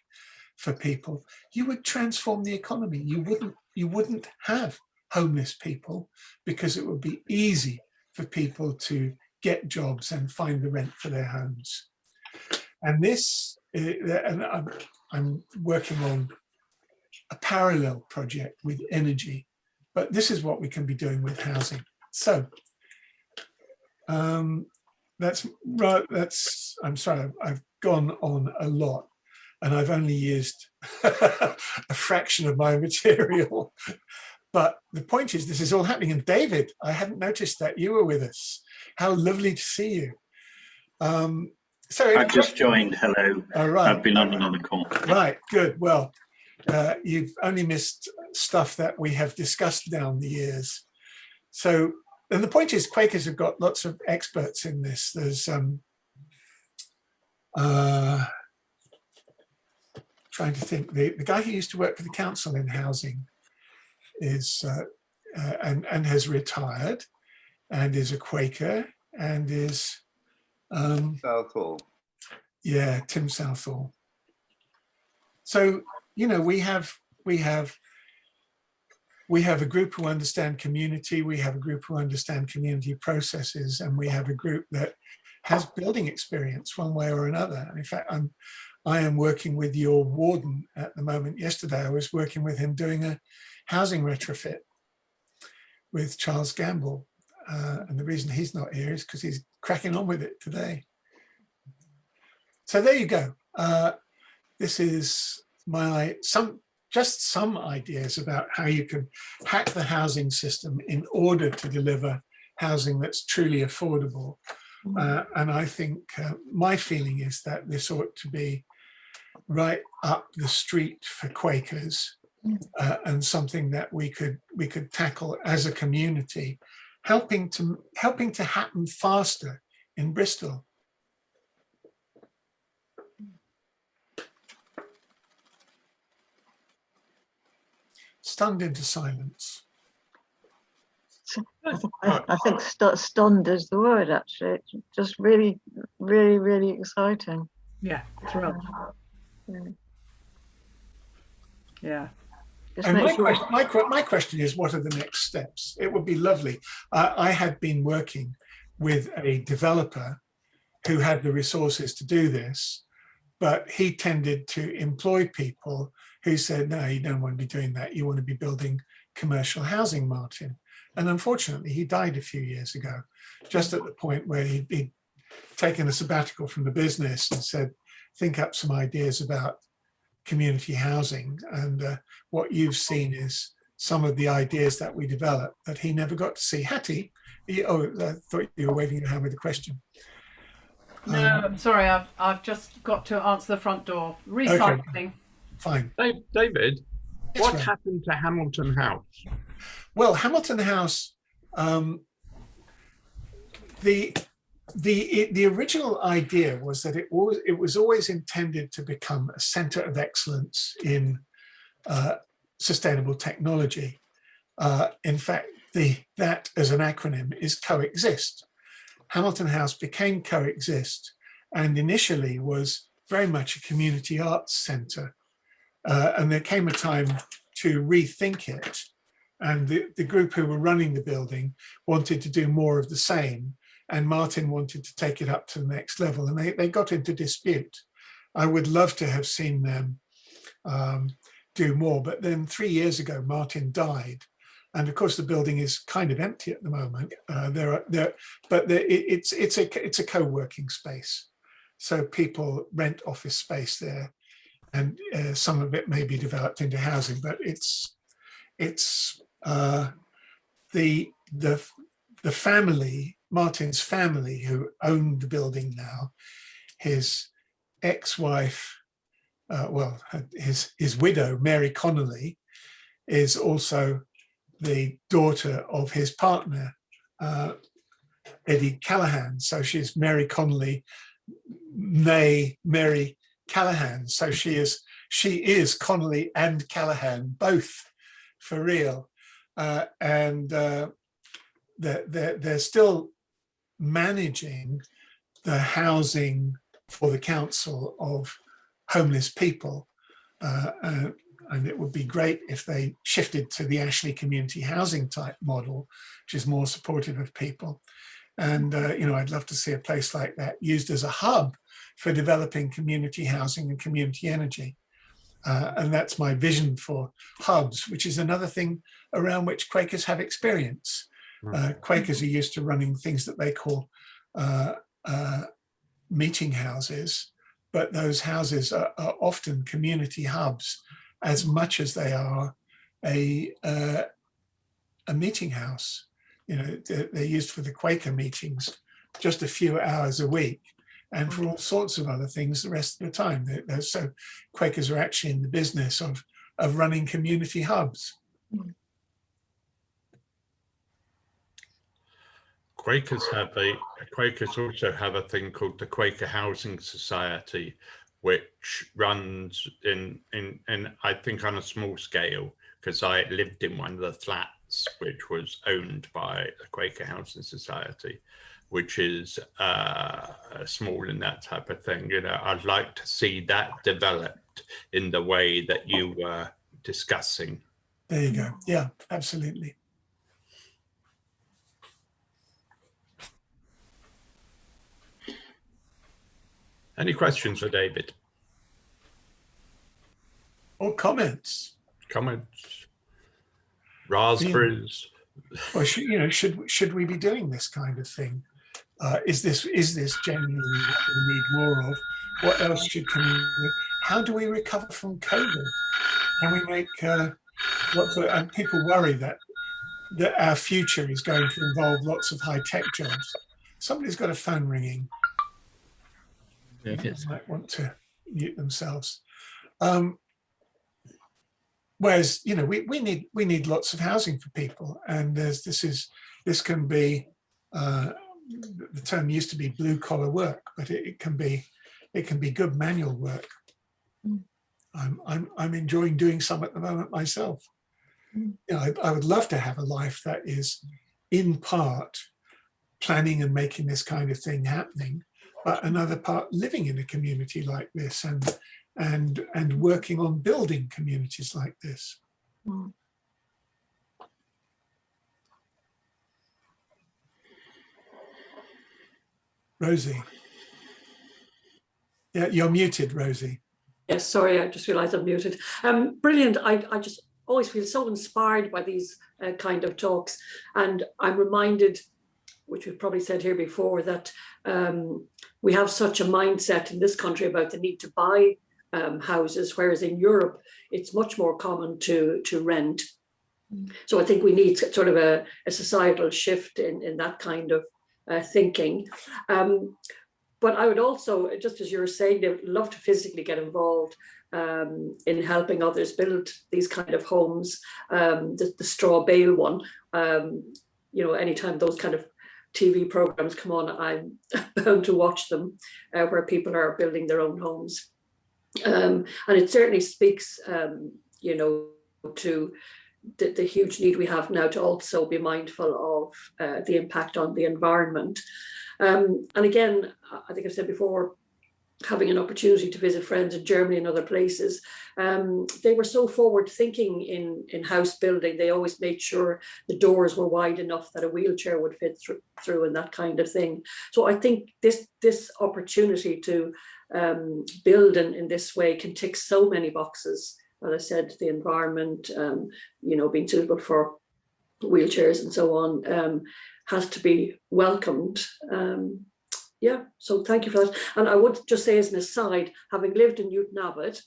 for people? You would transform the economy. You wouldn't have homeless people because it would be easy for people to get jobs and find the rent for their homes. And this, and I'm working on a parallel project with energy, but this is what we can be doing with housing. So that's right. I'm sorry, I've gone on a lot and I've only used a fraction of my material. But the point is, this is all happening. And David, I hadn't noticed that you were with us. How lovely to see you. So I've just joined. Hello. All right. I've been on another call. Right. Good. Well, you've only missed stuff that we have discussed down the years. So, and the point is, Quakers have got lots of experts in this. There's trying to think. The guy who used to work for the council in housing is and has retired and is a Quaker and is Southall. Yeah, Tim Southall. So, you know, we have a group who understand community, we have a group who understand community processes, and we have a group that has building experience one way or another. In fact, I am working with your warden at the moment. Yesterday, I was working with him doing a housing retrofit with Charles Gamble. And the reason he's not here is because he's cracking on with it today. So there you go. This is just some ideas about how you can hack the housing system in order to deliver housing that's truly affordable. And I think my feeling is that this ought to be right up the street for Quakers, and something that we could tackle as a community, helping to happen faster in Bristol. Stunned into silence. I think stunned is the word, actually. It's just really, really, really exciting. Yeah, thrilled. Yeah. And my question is, what are the next steps? It would be lovely. I had been working with a developer who had the resources to do this, but he tended to employ people who said, no, you don't want to be doing that. You want to be building commercial housing, Martin. And unfortunately, he died a few years ago, just at the point where he'd been taken a sabbatical from the business and said, think up some ideas about community housing. And what you've seen is some of the ideas that we developed that he never got to see. Hattie, oh, I thought you were waving your hand with a question. No, I'm sorry, I've just got to answer the front door. Recycling. Okay, fine. David, Yes, what Ray. happened to Hamilton House? Well, Hamilton House, the original idea was that it was always intended to become a center of excellence in sustainable technology. In fact, that as an acronym is Coexist. Hamilton House became Coexist, and initially was very much a community arts center. And there came a time to rethink it. And the group who were running the building wanted to do more of the same. And Martin wanted to take it up to the next level. And they got into dispute. I would love to have seen them do more. But then 3 years ago, Martin died. And of course, the building is kind of empty at the moment. It's a co-working space. So people rent office space there. And some of it may be developed into housing, but it's the family, Martin's family, who owned the building now. His ex-wife, his widow, Mary Connolly, is also the daughter of his partner, Eddie Callahan. So she's Mary Connolly, nay Mary Callahan. So she is Connolly and Callahan, both for real. And they're still managing the housing for the council of homeless people. And it would be great if they shifted to the Ashley community housing type model, which is more supportive of people. And, I'd love to see a place like that used as a hub for developing community housing and community energy. And that's my vision for hubs, which is another thing around which Quakers have experience. Quakers are used to running things that they call meeting houses, but those houses are often community hubs as much as they are a meeting house. They're used for the Quaker meetings just a few hours a week, and for all sorts of other things the rest of the time. So Quakers are actually in the business of running community hubs. Quakers also have a thing called the Quaker Housing Society, which runs in I think on a small scale, because I lived in one of the flats which was owned by the Quaker Housing Society, which is small in that type of thing. I'd like to see that developed in the way that you were discussing. There you go. Yeah, absolutely. Any questions for David? Or comments? Comments? Raspberries? Or should we be doing this kind of thing? Is this genuinely what we need more of? What else should community? How do we recover from COVID? can we make and people worry that our future is going to involve lots of high-tech jobs. Somebody's got a phone ringing. They might want to mute themselves. Whereas, you know, we need lots of housing for people, and this can be the term used to be blue collar work, but it can be good manual work. I'm enjoying doing some at the moment myself. You know, I would love to have a life that is in part planning and making this kind of thing happening, but another part living in a community like this and working on building communities like this. Rosie. Yeah, you're muted, Rosie. Yes, sorry, I just realized I'm muted. Brilliant. I just always feel so inspired by these kind of talks. And I'm reminded, which we've probably said here before, that we have such a mindset in this country about the need to buy houses, whereas in Europe, it's much more common to rent. So I think we need sort of a societal shift in that kind of thinking. But I would also, just as you were saying, they would love to physically get involved in helping others build these kind of homes. The straw bale one, you know, anytime those kind of TV programs come on, I'm bound to watch them, where people are building their own homes. And it certainly speaks, you know, to the huge need we have now to also be mindful of the impact on the environment. And again, I think I've said before, having an opportunity to visit friends in Germany and other places, they were so forward thinking in house building. They always made sure the doors were wide enough that a wheelchair would fit through and that kind of thing. So I think this opportunity to build in this way can tick so many boxes. As I said, the environment, you know, being suitable for wheelchairs and so on, has to be welcomed. Yeah, so thank you for that. And I would just say as an aside, having lived in Newton Abbot,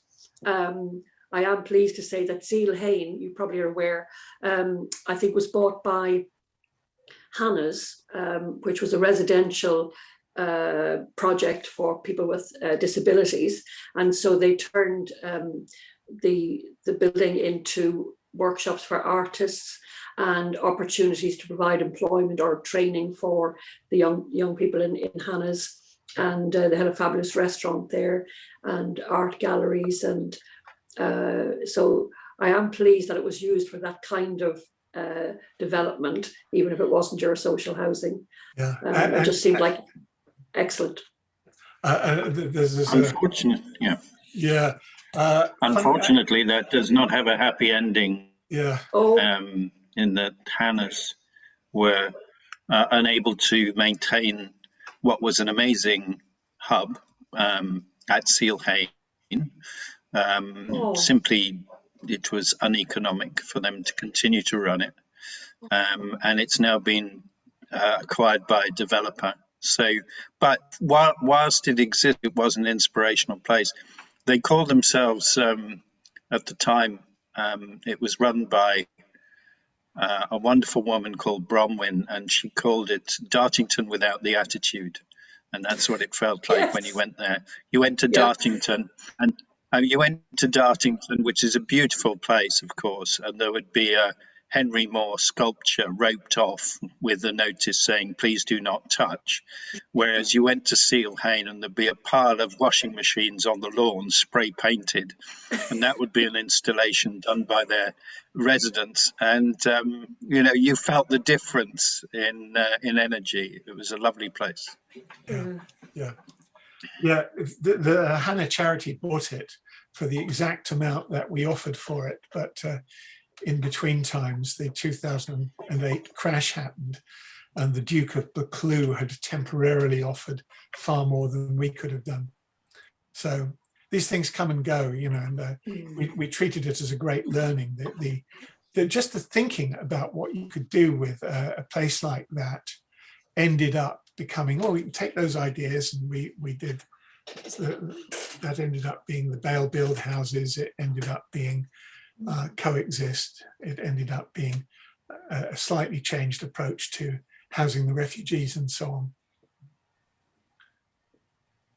I am pleased to say that Seal Hain, you probably are aware, I think was bought by Hannah's, which was a residential project for people with disabilities. And so they turned the building into workshops for artists and opportunities to provide employment or training for the young people in Hannah's. And they had a fabulous restaurant there and art galleries. And so I am pleased that it was used for that kind of development, even if it wasn't your social housing. Yeah, it just seemed like excellent. Unfortunately, yeah. Yeah. Unfortunately, that does not have a happy ending. Yeah. Oh. In that Hannah's were unable to maintain what was an amazing hub at Seal Hain. Simply, it was uneconomic for them to continue to run it. And it's now been acquired by a developer. So, but whilst it existed, it was an inspirational place. They called themselves, at the time, it was run by a wonderful woman called Bronwyn, and she called it Dartington without the attitude. And that's what it felt like when you went there. You went to Dartington, and you went to Dartington, which is a beautiful place, of course, and there would be a Henry Moore sculpture roped off with a notice saying, please do not touch. Whereas you went to Seal Hain and there'd be a pile of washing machines on the lawn, spray painted. And that would be an installation done by their residents. And, you know, you felt the difference in energy. It was a lovely place. Yeah. The Hannah charity bought it for the exact amount that we offered for it. But in between times, the 2008 crash happened, and the Duke of Buccleuch had temporarily offered far more than we could have done. So these things come and go, you know, and we treated it as a great learning. Just the thinking about what you could do with a place like that ended up becoming, we can take those ideas, and we did. That ended up being the Bale Build houses. It ended up being coexist. It ended up being a slightly changed approach to housing the refugees and so on.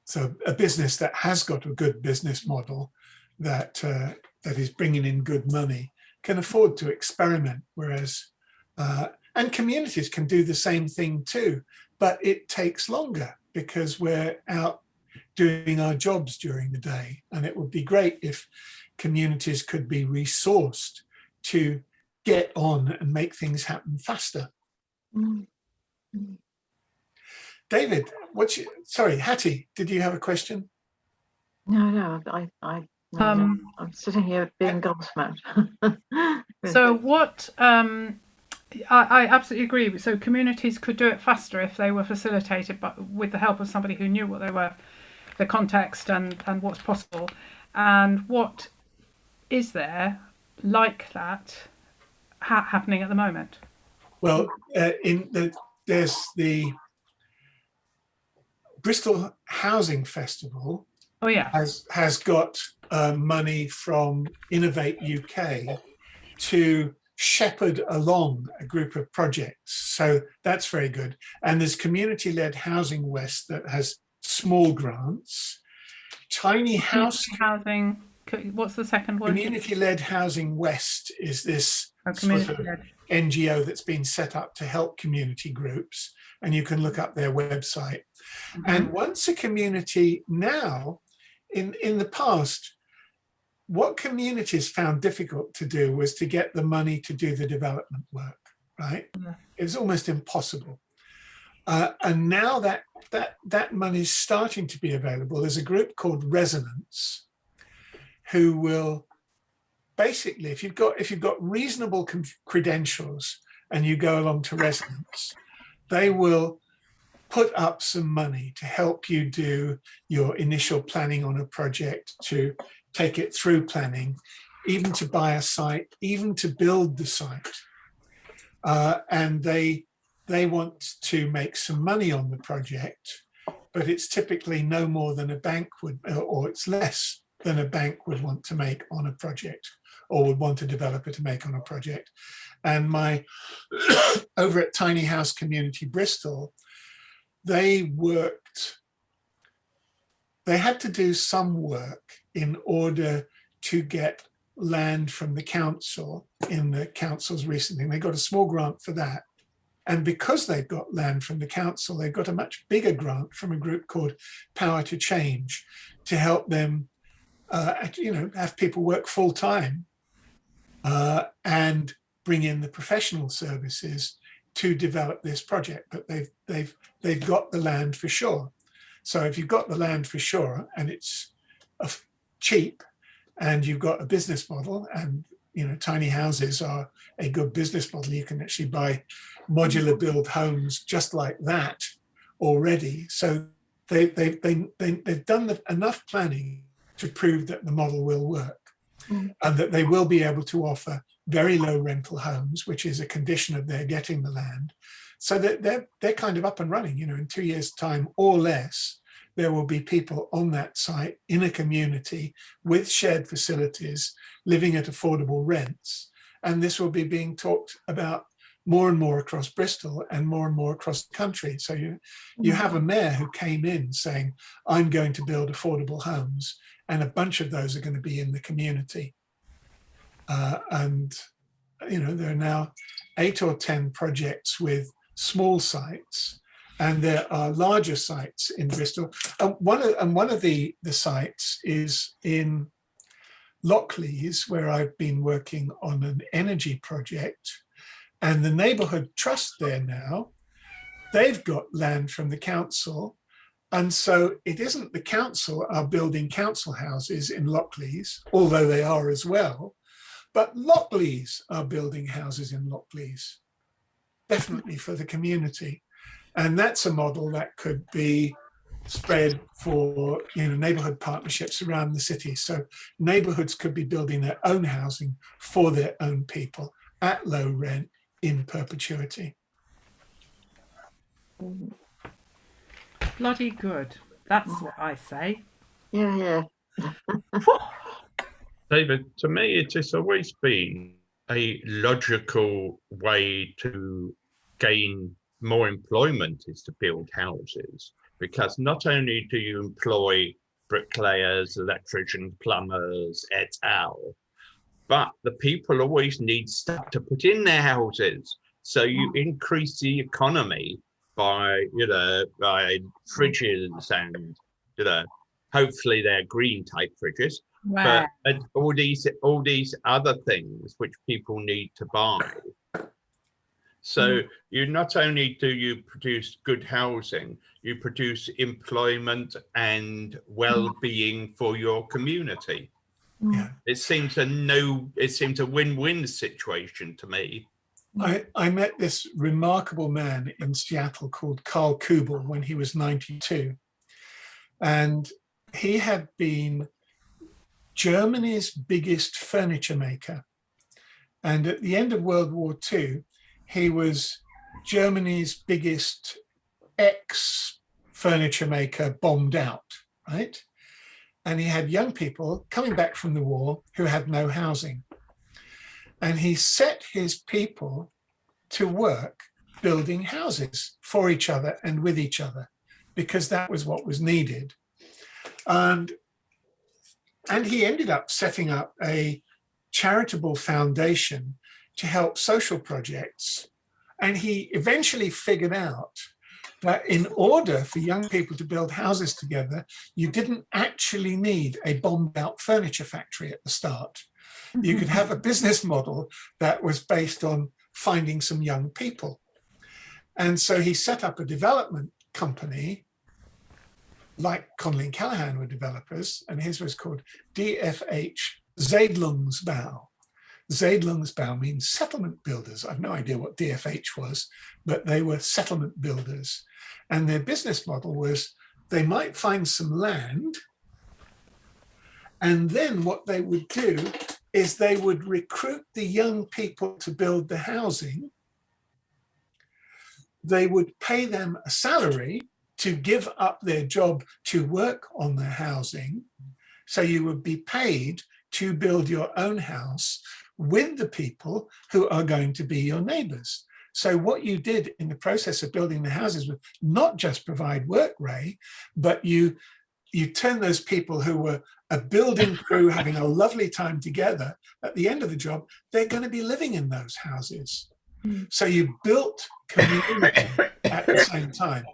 So a business that has got a good business model that that is bringing in good money can afford to experiment, whereas and communities can do the same thing too, but it takes longer because we're out doing our jobs during the day, and it would be great if communities could be resourced to get on and make things happen faster. David, sorry, Hattie, did you have a question? No, I'm sitting here being gobsmacked. So what, I absolutely agree. So communities could do it faster if they were facilitated, but with the help of somebody who knew what they were, the context and what's possible. And what is there like that happening at the moment? Well, there's the Bristol Housing Festival. Oh yeah, has got money from Innovate UK to shepherd along a group of projects. So that's very good. And there's Community-Led Housing West that has small grants. Tiny House Housing. What's the second one? Community-Led Housing West is this sort of NGO that's been set up to help community groups, and you can look up their website. And once a community now, in the past, what communities found difficult to do was to get the money to do the development work, right? It was almost impossible. And now that money is starting to be available. There's a group called Resonance who will basically, if you've got reasonable credentials and you go along to Resonance, they will put up some money to help you do your initial planning on a project, to take it through planning, even to buy a site, even to build the site. And they want to make some money on the project, but it's typically no more than a bank would, or it's less than a bank would want to make on a project, or would want a developer to make on a project. And my over at Tiny House Community Bristol, they had to do some work in order to get land from the council in the council's recent thing. They got a small grant for that. And because they've got land from the council, they've got a much bigger grant from a group called Power to Change to help them, have people work full time and bring in the professional services to develop this project. But they've got the land for sure. So if you've got the land for sure and it's cheap and you've got a business model, and tiny houses are a good business model, you can actually buy modular build homes just like that already. So they've done enough planning to prove that the model will work, and that they will be able to offer very low rental homes, which is a condition of their getting the land, so that they're kind of up and running. In 2 years' time or less, there will be people on that site in a community with shared facilities, living at affordable rents. And this will be being talked about more and more across Bristol and more across the country. So you have a mayor who came in saying, I'm going to build affordable homes, and a bunch of those are going to be in the community. And there are now 8 or 10 projects with small sites, and there are larger sites in Bristol. One of the sites is in Lockleys, where I've been working on an energy project, and the neighbourhood trust there now, they've got land from the council. And so it isn't the council are building council houses in Lockleys, although they are as well, but Lockleys are building houses in Lockleys, definitely for the community. And that's a model that could be spread for neighbourhood partnerships around the city. So neighbourhoods could be building their own housing for their own people at low rent in perpetuity. Bloody good. That's what I say. Yeah. David, to me, it has always been a logical way to gain more employment is to build houses, because not only do you employ bricklayers, electricians, plumbers, et al., but the people always need stuff to put in their houses. So you increase the economy by, by fridges and, hopefully they're green type fridges, Wow. but all these other things which people need to buy. So you not only do you produce good housing, you produce employment and well-being for your community. Yeah. It seems a win-win situation to me. I met this remarkable man in Seattle called Carl Kubel when he was 92. And he had been Germany's biggest furniture maker. And at the end of World War II, he was Germany's biggest ex-furniture maker bombed out, right? And he had young people coming back from the war who had no housing. And he set his people to work building houses for each other and with each other, because that was what was needed. And he ended up setting up a charitable foundation to help social projects. And he eventually figured out that in order for young people to build houses together, you didn't actually need a bombed out furniture factory at the start. You could have a business model that was based on finding some young people. And so he set up a development company like Connolly and Callahan were developers, and his was called DFH Siedlungsbau. Siedlungsbau means settlement builders. I've no idea what DFH was, but they were settlement builders. And their business model was they might find some land, and then what they would do is they would recruit the young people to build the housing. They would pay them a salary to give up their job to work on the housing. So you would be paid to build your own house with the people who are going to be your neighbors. So what you did in the process of building the houses was not just provide work, Ray, but you turn those people who were a building crew having a lovely time together, at the end of the job, they're going to be living in those houses. So you built community at the same time.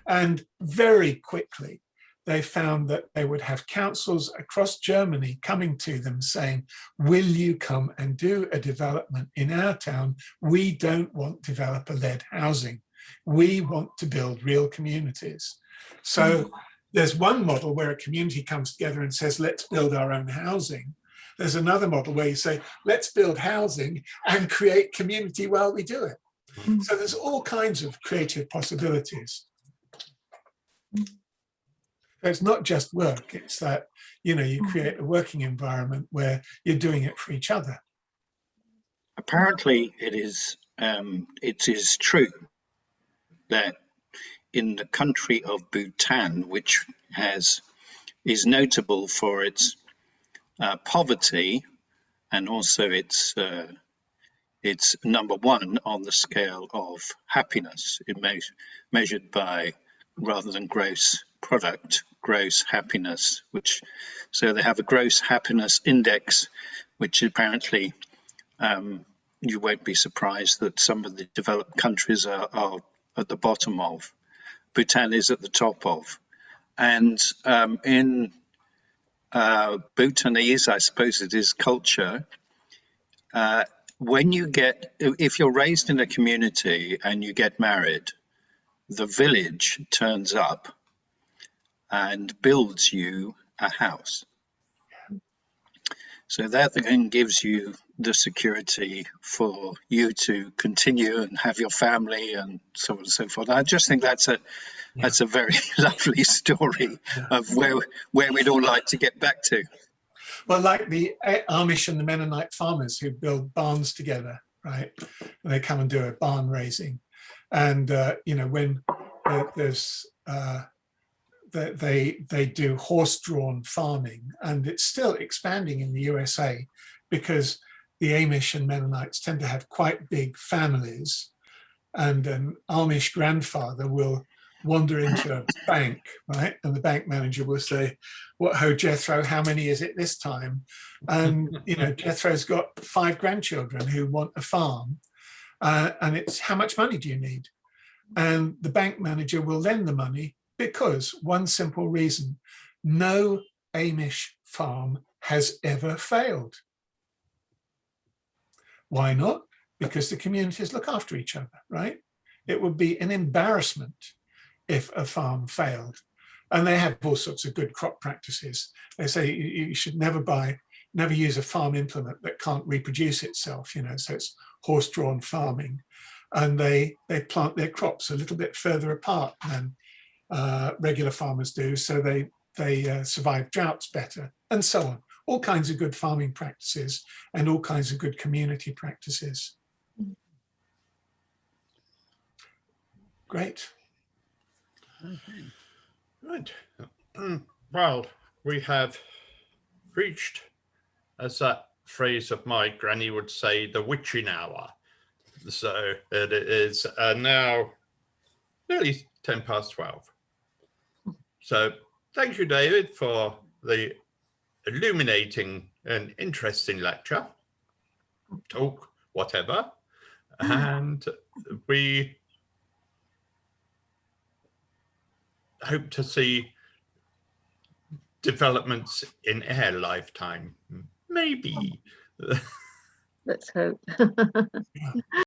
And very quickly, they found that they would have councils across Germany coming to them saying, will you come and do a development in our town? We don't want developer-led housing. We want to build real communities. So there's one model where a community comes together and says, let's build our own housing. There's another model where you say, let's build housing and create community while we do it. So there's all kinds of creative possibilities. It's not just work, it's that, you create a working environment where you're doing it for each other. Apparently it is true that in the country of Bhutan, which is notable for its poverty, and also it's number one on the scale of happiness, measured by, rather than gross product, gross happiness, so they have a gross happiness index, which apparently you won't be surprised that some of the developed countries are at the bottom of. Bhutan is at the top of. And in Bhutanese, I suppose it is culture, if you're raised in a community and you get married, the village turns up and builds you a house. So that then gives you the security for you to continue and have your family and so on and so forth. I just think that's a very lovely story of where we'd all like to get back to. Well, like the Amish and the Mennonite farmers who build barns together, right? And they come and do a barn raising. And, when there's they do horse-drawn farming, and it's still expanding in the USA because the Amish and Mennonites tend to have quite big families, and an Amish grandfather will wander into a bank, right? And the bank manager will say, "What ho, Jethro, how many is it this time?" And, you know, Jethro's got 5 grandchildren who want a farm. And it's, "How much money do you need?" And the bank manager will lend the money because one simple reason: no Amish farm has ever failed. Why not? Because the communities look after each other, right? It would be an embarrassment if a farm failed. And they have all sorts of good crop practices. They say you should never use a farm implement that can't reproduce itself, you know, so it's horse-drawn farming. And they plant their crops a little bit further apart than regular farmers do, so they survive droughts better, and so on. All kinds of good farming practices and all kinds of good community practices. Great. Okay. Right. Well, we have reached, as that phrase of my granny would say, the witching hour. So it is now nearly 12:10. So thank you, David, for the illuminating and interesting lecture, talk, whatever. And we hope to see developments in our lifetime, maybe. Let's hope. Yeah.